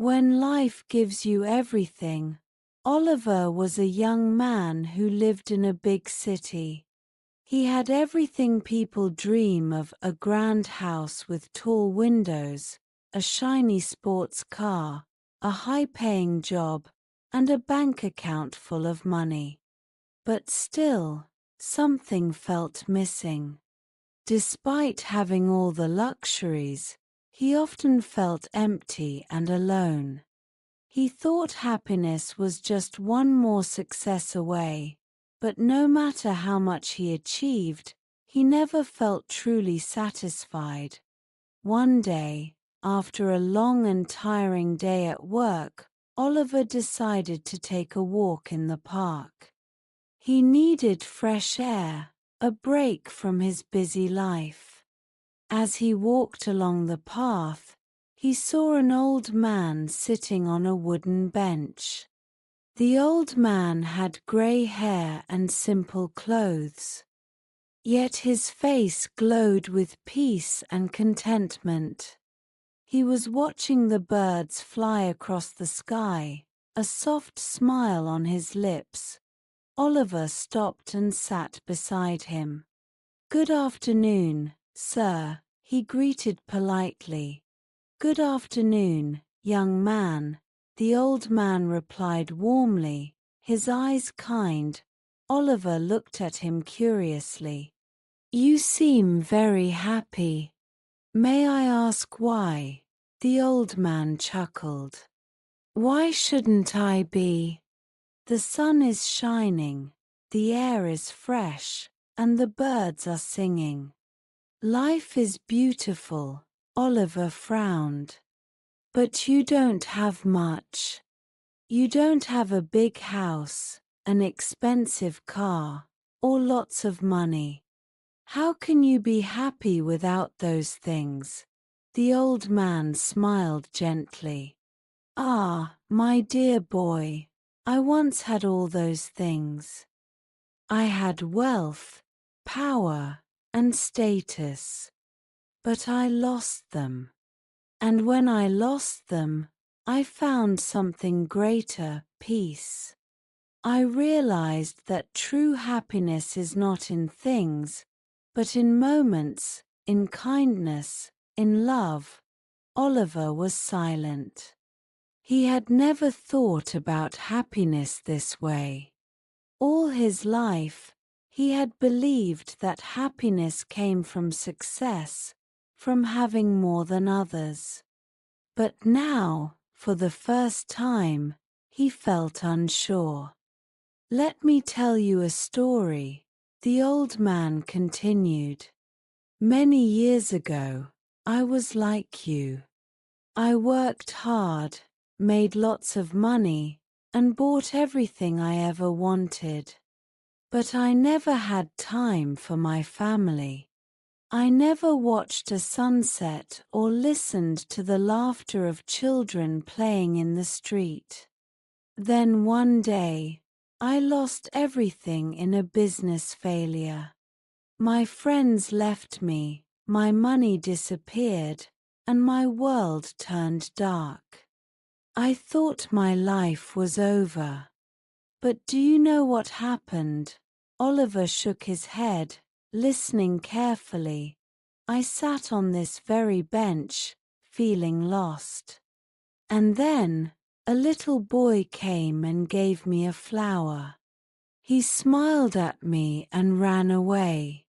When life gives you everything. Oliver was a young man who lived in a big city. He had everything people dream of: a grand house with tall windows, a shiny sports car, a high-paying job, and a bank account full of money. But still, something felt missing. Despite having all the luxuries, he often felt empty and alone. He thought happiness was just one more success away, but no matter how much he achieved, he never felt truly satisfied. One day, after a long and tiring day at work, Oliver decided to take a walk in the park. He needed fresh air, a break from his busy life. As he walked along the path, he saw an old man sitting on a wooden bench. The old man had gray hair and simple clothes. Yet his face glowed with peace and contentment. He was watching the birds fly across the sky, a soft smile on his lips. Oliver stopped and sat beside him. "Good afternoon, sir," he greeted politely. "Good afternoon, young man," the old man replied warmly, his eyes kind. Oliver looked at him curiously. "You seem very happy. May I ask why?" The old man chuckled. "Why shouldn't I be? The sun is shining, the air is fresh, and the birds are singing. Life is beautiful." Oliver frowned. "But you don't have much. You don't have a big house, an expensive car, or lots of money. How can you be happy without those things?" The old man smiled gently. "Ah, my dear boy, I once had all those things. I had wealth, power, and status. But I lost them. And when I lost them, I found something greater: peace. I realized that true happiness is not in things, but in moments, in kindness, in love." Oliver was silent. He had never thought about happiness this way. All his life, he had believed that happiness came from success, from having more than others. But now, for the first time, he felt unsure. "Let me tell you a story," the old man continued. "Many years ago, I was like you. I worked hard, made lots of money, and bought everything I ever wanted. But I never had time for my family. I never watched a sunset or listened to the laughter of children playing in the street. Then one day, I lost everything in a business failure. My friends left me, my money disappeared, and my world turned dark. I thought my life was over. But do you know what happened?" Oliver shook his head, listening carefully. "I sat on this very bench, feeling lost. And then, a little boy came and gave me a flower. He smiled at me and ran away.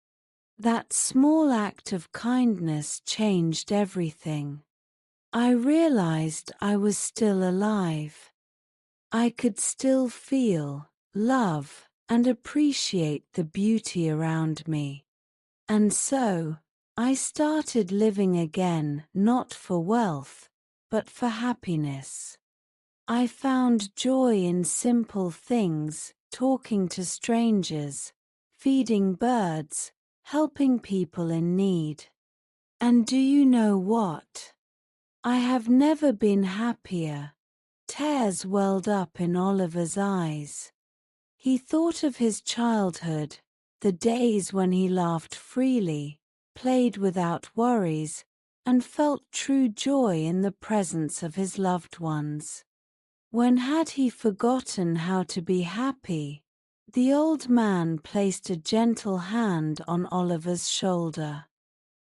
That small act of kindness changed everything. I realized I was still alive. I could still feel, love, and appreciate the beauty around me. And so, I started living again, not for wealth, but for happiness. I found joy in simple things: talking to strangers, feeding birds, helping people in need. And do you know what? I have never been happier." Tears welled up in Oliver's eyes. He thought of his childhood, the days when he laughed freely, played without worries, and felt true joy in the presence of his loved ones. When had he forgotten how to be happy? The old man placed a gentle hand on Oliver's shoulder.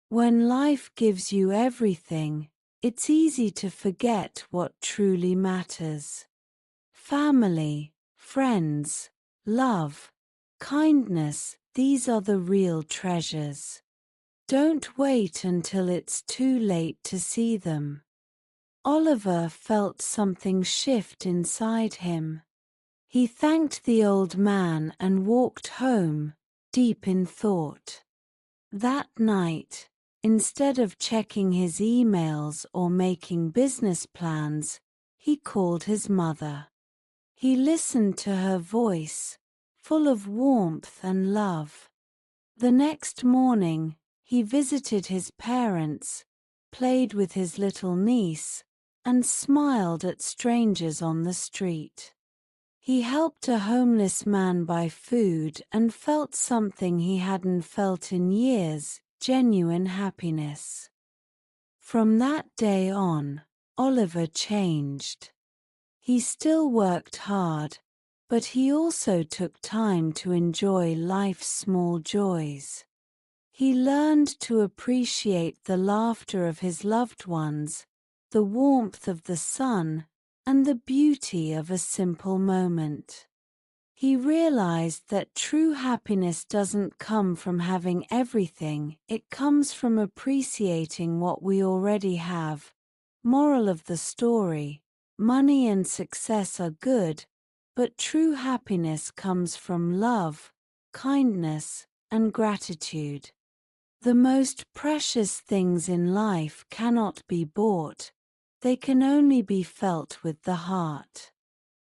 When life gives you everything, it's easy to forget what truly matters. Family, friends, love, kindness, these are the real treasures. Don't wait until it's too late to see them. Oliver felt something shift inside him. He thanked the old man and walked home, deep in thought. That night, instead of checking his emails or making business plans, he called his mother. He listened to her voice, full of warmth and love. The next morning, he visited his parents, played with his little niece, and smiled at strangers on the street. He helped a homeless man buy food and felt something he hadn't felt in years, genuine happiness. From that day on, Oliver changed. He still worked hard, but he also took time to enjoy life's small joys. He learned to appreciate the laughter of his loved ones, the warmth of the sun, and the beauty of a simple moment. He realized that true happiness doesn't come from having everything, it comes from appreciating what we already have. Moral of the story: money and success are good, but true happiness comes from love, kindness, and gratitude. The most precious things in life cannot be bought, they can only be felt with the heart.